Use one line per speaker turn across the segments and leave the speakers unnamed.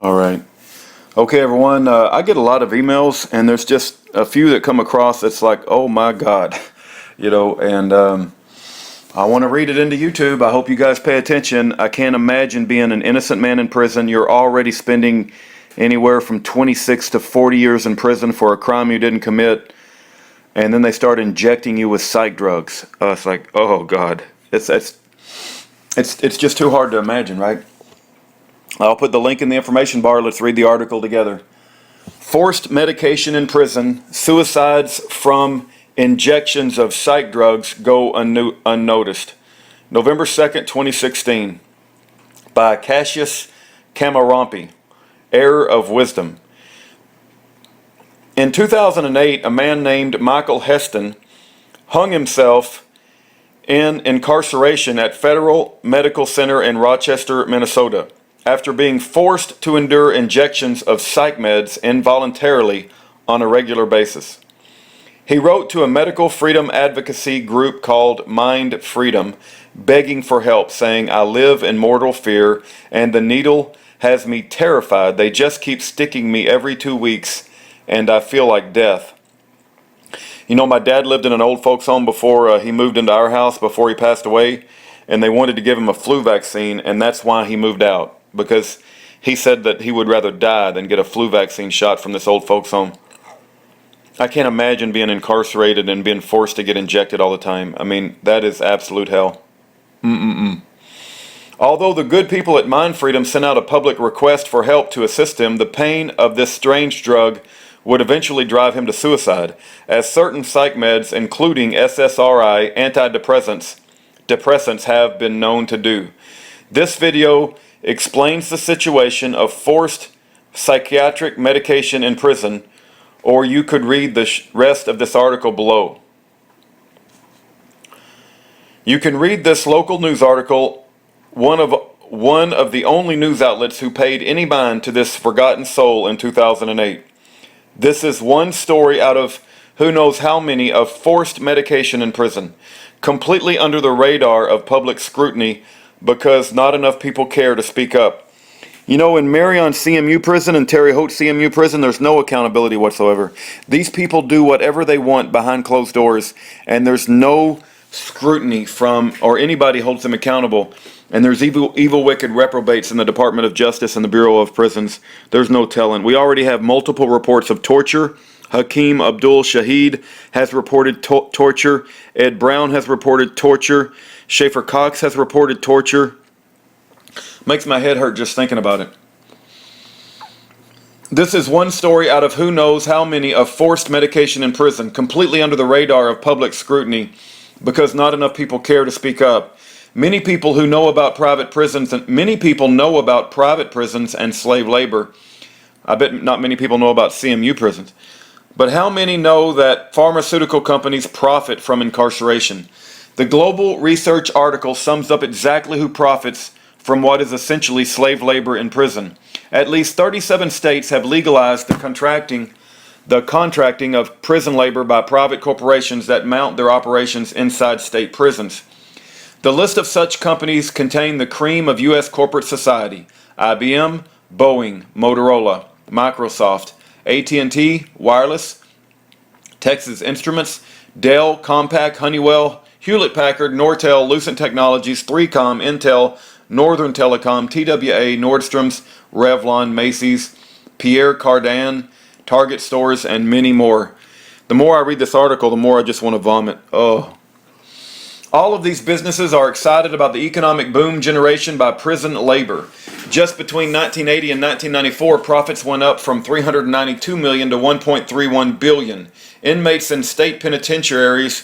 All right. Okay, everyone. I get a lot of emails, and there's just a few that come across that's like, oh my God, and I want to read it into YouTube. I hope you guys pay attention. I can't imagine being an innocent man in prison. You're already spending anywhere from 26 to 40 years in prison for a crime you didn't commit, and then they start injecting you with psych drugs. It's like, oh God, it's just too hard to imagine, right? I'll put the link in the information bar. Let's read the article together. Forced medication in prison. Suicides from injections of psych drugs go unnoticed. November 2nd, 2016. By Cassius Camarampi. Error of Wisdom. In 2008, a man named Michael Heston hung himself in incarceration at Federal Medical Center in Rochester, Minnesota, after being forced to endure injections of psych meds involuntarily on a regular basis. He wrote to a medical freedom advocacy group called Mind Freedom, begging for help, saying, "I live in mortal fear, and the needle has me terrified. They just keep sticking me every 2 weeks, and I feel like death." My dad lived in an old folks home before he moved into our house, before he passed away, and they wanted to give him a flu vaccine, and that's why he moved out, because he said that he would rather die than get a flu vaccine shot from this old folks home. I can't imagine being incarcerated and being forced to get injected all the time. I mean, that is absolute hell. Although the good people at Mind Freedom sent out a public request for help to assist him, the pain of this strange drug would eventually drive him to suicide, as certain psych meds, including SSRI depressants have been known to do. This video explains the situation of forced psychiatric medication in prison, or you could read the rest of this article below. You can read this local news article, one of the only news outlets who paid any mind to this forgotten soul in 2008. This is one story out of who knows how many of forced medication in prison, completely under the radar of public scrutiny because not enough people care to speak up. In Marion CMU prison and Terre Haute CMU prison, there's no accountability whatsoever. These people do whatever they want behind closed doors, and there's no scrutiny from, or anybody holds them accountable. And there's evil, wicked reprobates in the Department of Justice and the Bureau of Prisons. There's no telling. We already have multiple reports of torture. Hakeem Abdul Shahid has reported torture. Ed Brown has reported torture. Schaeffer Cox has reported torture. Makes my head hurt just thinking about it. This is one story out of who knows how many of forced medication in prison, completely under the radar of public scrutiny because not enough people care to speak up. Many people know about private prisons and slave labor. I bet not many people know about CMU prisons. But how many know that pharmaceutical companies profit from incarceration? The Global Research article sums up exactly who profits from what is essentially slave labor in prison. At least 37 states have legalized the contracting of prison labor by private corporations that mount their operations inside state prisons. The list of such companies contain the cream of U.S. corporate society: IBM, Boeing, Motorola, Microsoft, AT&T, Wireless, Texas Instruments, Dell, Compaq, Honeywell, Hewlett-Packard, Nortel, Lucent Technologies, 3Com, Intel, Northern Telecom, TWA, Nordstrom's, Revlon, Macy's, Pierre Cardin, Target stores, and many more. The more I read this article, the more I just want to vomit. Oh. All of these businesses are excited about the economic boom generation by prison labor. Just between 1980 and 1994, profits went up from $392 million to $1.31 billion. Inmates in state penitentiaries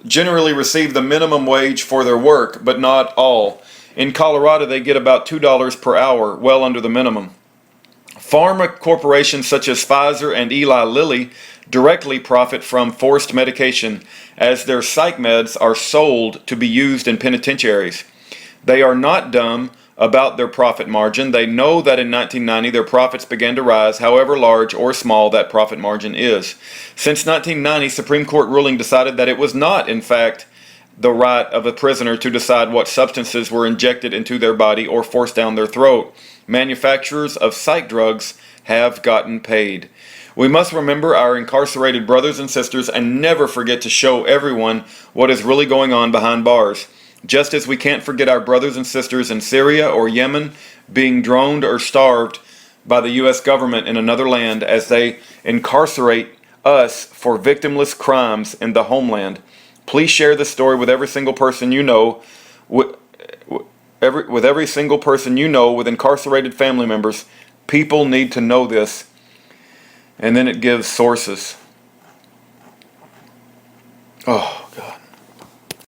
generally receive the minimum wage for their work, but not all. In Colorado, they get about $2 per hour, well under the minimum. Pharma corporations such as Pfizer and Eli Lilly directly profit from forced medication, as their psych meds are sold to be used in penitentiaries. They are not dumb about their profit margin. They know that in 1990 their profits began to rise, however large or small that profit margin is. Since 1990, Supreme Court ruling decided that it was not, in fact, the right of a prisoner to decide what substances were injected into their body or forced down their throat. Manufacturers of psych drugs have gotten paid. We must remember our incarcerated brothers and sisters and never forget to show everyone what is really going on behind bars. Just as we can't forget our brothers and sisters in Syria or Yemen being droned or starved by the U.S. government in another land as they incarcerate us for victimless crimes in the homeland. Please share this story with every single person you know, with every single person you know with incarcerated family members. People need to know this. And then it gives sources. Oh.